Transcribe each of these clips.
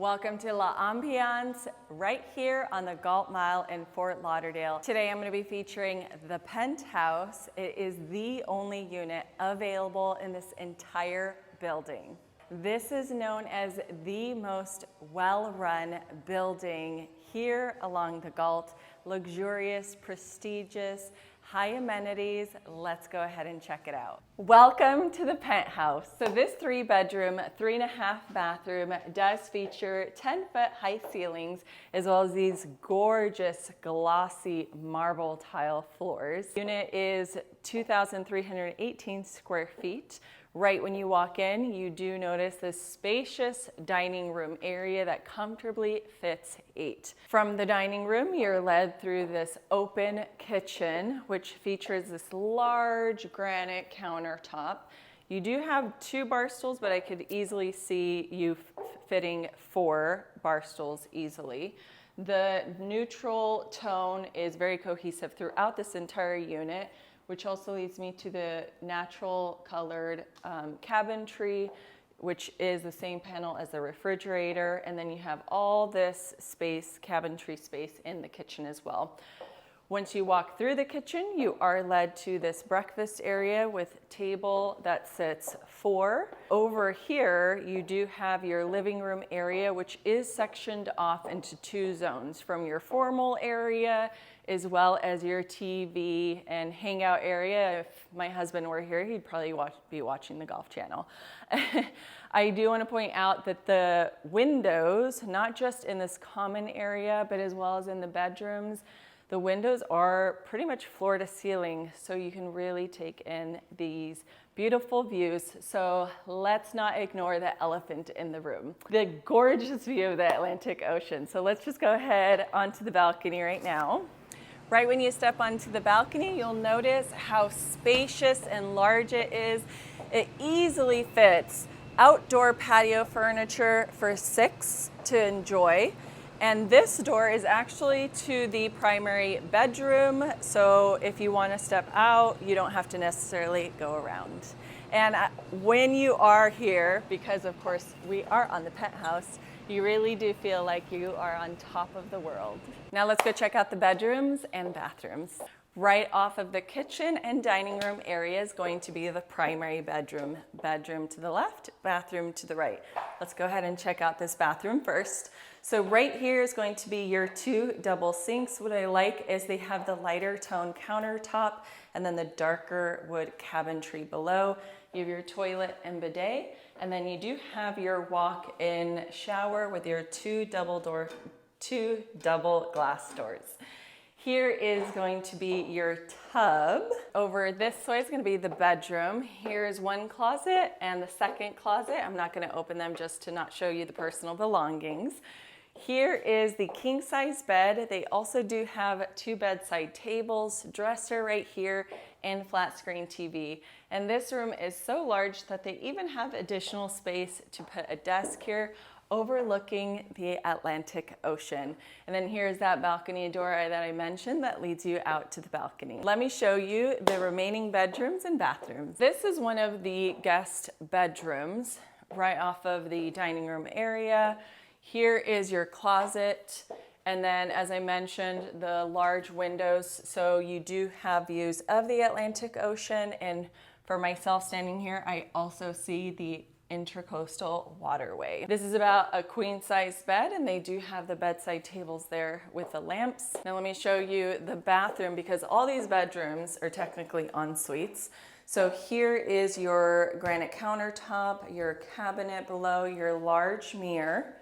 Welcome to La Ambiance right here on the Galt Mile in Fort Lauderdale. Today I'm going to be featuring the penthouse. It is the only unit available in this entire building. This is known as the most well-run building here along the Galt. Luxurious, prestigious, high amenities. Let's go ahead and check it out. Welcome to the penthouse. So this 3-bedroom, 3.5 bathroom does feature 10-foot high ceilings, as well as these gorgeous glossy marble tile floors. Unit is 2,318 square feet. Right when you walk in, you do notice this spacious dining room area that comfortably fits 8. From the dining room, you're led through this open kitchen, which features this large granite countertop. You do have 2 bar stools, but I could easily see you fitting 4 bar stools easily. The neutral tone is very cohesive throughout this entire unit, which also leads me to the natural colored cabinetry, which is the same panel as the refrigerator. And then you have all this space, cabinetry space in the kitchen as well. Once you walk through the kitchen, you are led to this breakfast area with table that sits 4. Over here, you do have your living room area, which is sectioned off into 2 zones, from your formal area as well as your TV and hangout area. If my husband were here, he'd probably be watching the Golf Channel. I do want to point out that the windows, not just in this common area, but as well as in the bedrooms, the windows are pretty much floor to ceiling, so you can really take in these beautiful views. So let's not ignore the elephant in the room, the gorgeous view of the Atlantic Ocean. So let's just go ahead onto the balcony right now. Right when you step onto the balcony, you'll notice how spacious and large it is. It easily fits outdoor patio furniture for 6 to enjoy. And this door is actually to the primary bedroom, so if you want to step out, you don't have to necessarily go around. And when you are here, because of course we are on the penthouse, you really do feel like you are on top of the world. Now let's go check out the bedrooms and bathrooms. Right off of the kitchen and dining room area is going to be the primary bedroom. Bedroom to the left, bathroom to the right. Let's go ahead and check out this bathroom first. So right here is going to be your 2 double sinks. What I like is they have the lighter tone countertop and then the darker wood cabinetry below. You have your toilet and bidet, and then you do have your walk-in shower with your 2 double glass doors. Here is going to be your tub. Over this way is going to be the bedroom. Here is 1 closet and the second closet. I'm not going to open them just to not show you the personal belongings. Here is the king size bed. They also do have 2 bedside tables, dresser right here, and flat screen TV. And this room is so large that they even have additional space to put a desk here overlooking the Atlantic Ocean. And then here's that balcony door that I mentioned that leads you out to the balcony. Let me show you the remaining bedrooms and bathrooms. This is one of the guest bedrooms right off of the dining room area. Here is your closet, and then as I mentioned, the large windows, so you do have views of the Atlantic Ocean, and for myself standing here, I also see the Intercoastal Waterway. This is about a queen size bed, and they do have the bedside tables there with the lamps. Now let me show you the bathroom, because all these bedrooms are technically en suites. So here is your granite countertop, your cabinet below, your large mirror.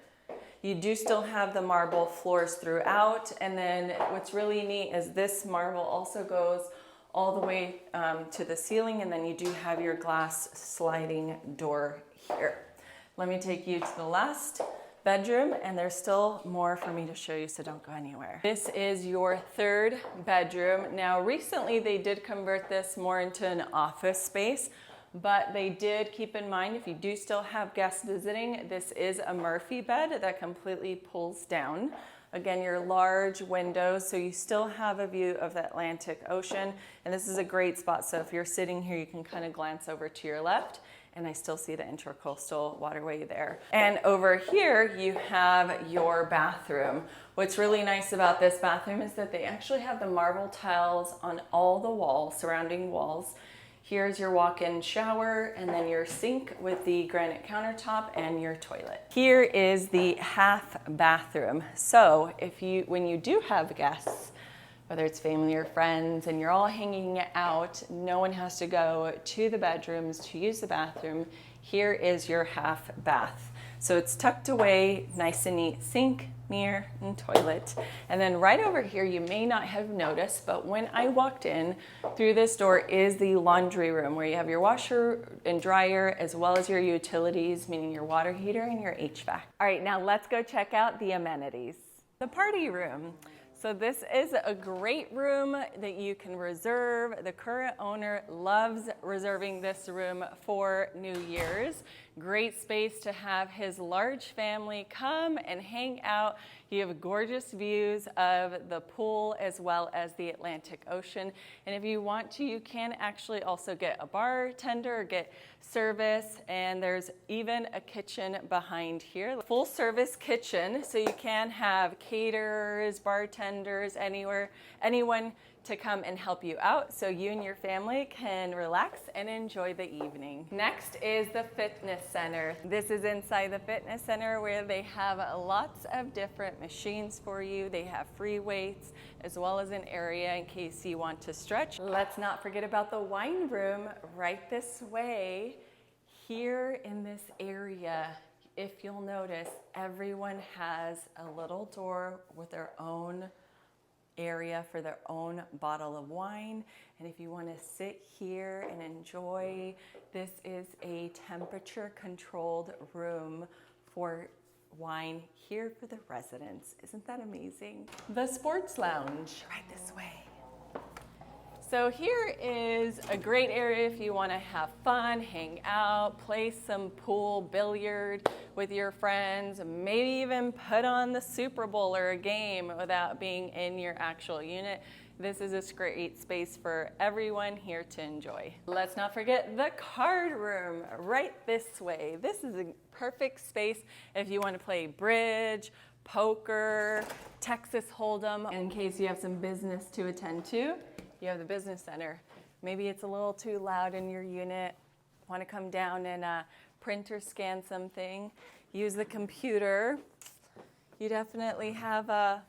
You do still have the marble floors throughout, and then what's really neat is this marble also goes all the way to the ceiling, and then you do have your glass sliding door here. Let me take you to the last bedroom, and there's still more for me to show you, so don't go anywhere. This is your 3rd bedroom. Now recently they did convert this more into an office space, but they did keep in mind, if you do still have guests visiting, this is a Murphy bed that completely pulls down. Again, your large windows, so you still have a view of the Atlantic Ocean, and this is a great spot. So if you're sitting here, you can kind of glance over to your left and I still see the intercoastal waterway there. And over here, you have your bathroom. What's really nice about this bathroom is that they actually have the marble tiles on all the walls, surrounding walls. Here's your walk-in shower, and then your sink with the granite countertop and your toilet. Here is the half bathroom. So when you do have guests, whether it's family or friends, and you're all hanging out, no one has to go to the bedrooms to use the bathroom. Here is your half bath. So it's tucked away, nice and neat, sink, mirror, and toilet. And then right over here, you may not have noticed, but when I walked in through this door is the laundry room, where you have your washer and dryer, as well as your utilities, meaning your water heater and your HVAC. All right, now let's go check out the amenities. The party room. So this is a great room that you can reserve. The current owner loves reserving this room for New Year's. Great space to have his large family come and hang out. You have gorgeous views of the pool as well as the Atlantic Ocean. And if you want to, you can actually also get a bartender or get service. And there's even a kitchen behind here. Full service kitchen, so you can have caterers, bartenders, anyone to come and help you out, so you and your family can relax and enjoy the evening. Next is the fitness center. This is inside the fitness center, where they have lots of different machines for you. They have free weights, as well as an area in case you want to stretch. Let's not forget about the wine room right this way. Here in this area, if you'll notice, everyone has a little door with their own area for their own bottle of wine. And if you want to sit here and enjoy, this is a temperature controlled room for wine here for the residents. Isn't that amazing? The sports lounge, right this way. So here is a great area if you want to have fun, hang out, play some pool, billiard with your friends, maybe even put on the Super Bowl or a game without being in your actual unit. This is a great space for everyone here to enjoy. Let's not forget the card room right this way. This is a perfect space if you want to play bridge, poker, Texas Hold'em. In case you have some business to attend to, you have the business center. Maybe it's a little too loud in your unit, want to come down and print or scan something, use the computer. You definitely have a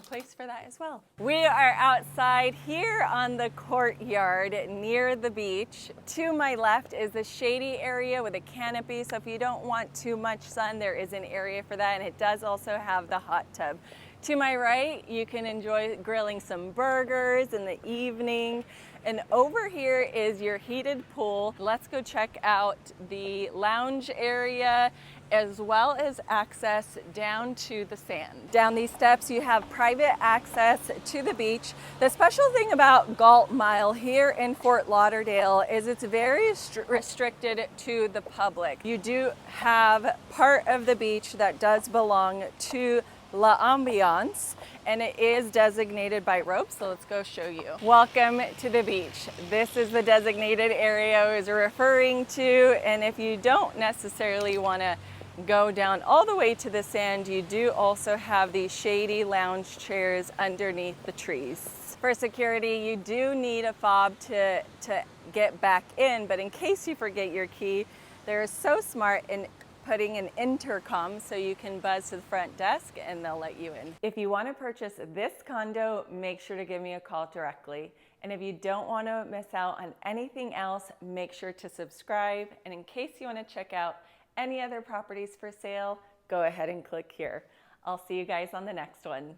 place for that as well. We are outside here on the courtyard near the beach. To my left is the shady area with a canopy, so if you don't want too much sun, there is an area for that, and it does also have the hot tub. To my right, you can enjoy grilling some burgers in the evening. And over here is your heated pool. Let's go check out the lounge area, as well as access down to the sand. Down these steps, you have private access to the beach. The special thing about Galt Mile here in Fort Lauderdale is it's very restricted to the public. You do have part of the beach that does belong to La Ambiance, and it is designated by ropes, so let's go show you. Welcome to the beach. This is the designated area I was referring to, and if you don't necessarily want to go down all the way to the sand, you do also have these shady lounge chairs underneath the trees. For security, you do need a fob to get back in, but in case you forget your key, they're so smart in putting an intercom so you can buzz to the front desk and they'll let you in. If you want to purchase this condo, make sure to give me a call directly. And if you don't want to miss out on anything else, make sure to subscribe. And in case you want to check out any other properties for sale, go ahead and click here. I'll see you guys on the next one.